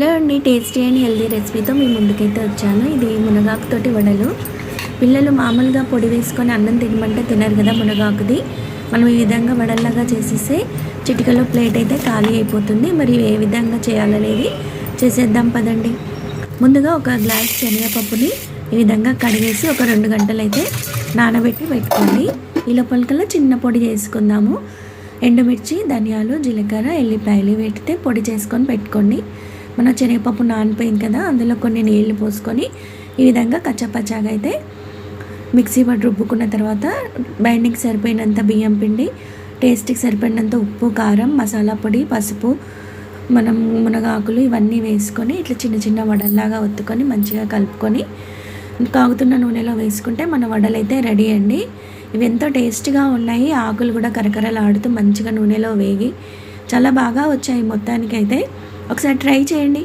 Hello అండి, tasty and healthy రెసిపీతో మీ ముందుకైతే వచ్చాను. ఇది మునగాకుతోటి వడలు. పిల్లలు మామూలుగా పొడి వేసుకొని అన్నం తినమంటే తినరు కదా మునగాకుది. మనం ఈ విధంగా వడల్లాగా చేసేస్తే చిటికలో ప్లేట్ అయితే ఖాళీ అయిపోతుంది. మరి ఏ విధంగా చేయాలనేది చేసేద్దాం పదండి. ముందుగా ఒక గ్లాస్ శనగపప్పుని ఈ విధంగా కడిగేసి ఒక 2 గంటలు అయితే నానబెట్టి పెట్టుకోండి. ఈ లోపలికల్లా చిన్న పొడి చేసుకుందాము. ఎండుమిర్చి, ధనియాలు, జీలకర్ర, ఎల్లిపాయలు వేటితే పొడి చేసుకొని పెట్టుకోండి. మన శనగపప్పు నానిపోయింది కదా, అందులో కొన్ని నీళ్లు పోసుకొని ఈ విధంగా కచ్చాపచ్చాగా అయితే మిక్సీ పట్టి రుబ్బుకున్న తర్వాత బైండింగ్ సరిపోయినంత బియ్యం పిండి, టేస్ట్కి సరిపడినంత ఉప్పు, కారం, మసాలా పొడి, పసుపు, మనం మునగాకులు ఇవన్నీ వేసుకొని ఇట్లా చిన్న చిన్న వడల్లాగా ఒత్తుకొని మంచిగా కలుపుకొని కాగుతున్న నూనెలో వేసుకుంటే మన వడలు అయితే రెడీ అండి. ఇవి ఎంతో టేస్ట్గా ఉన్నాయి. ఆకులు కూడా కరకరలాడుతూ మంచిగా నూనెలో వేగి చాలా బాగా వచ్చాయి. మొత్తానికైతే ఒకసారి ట్రై చేయండి.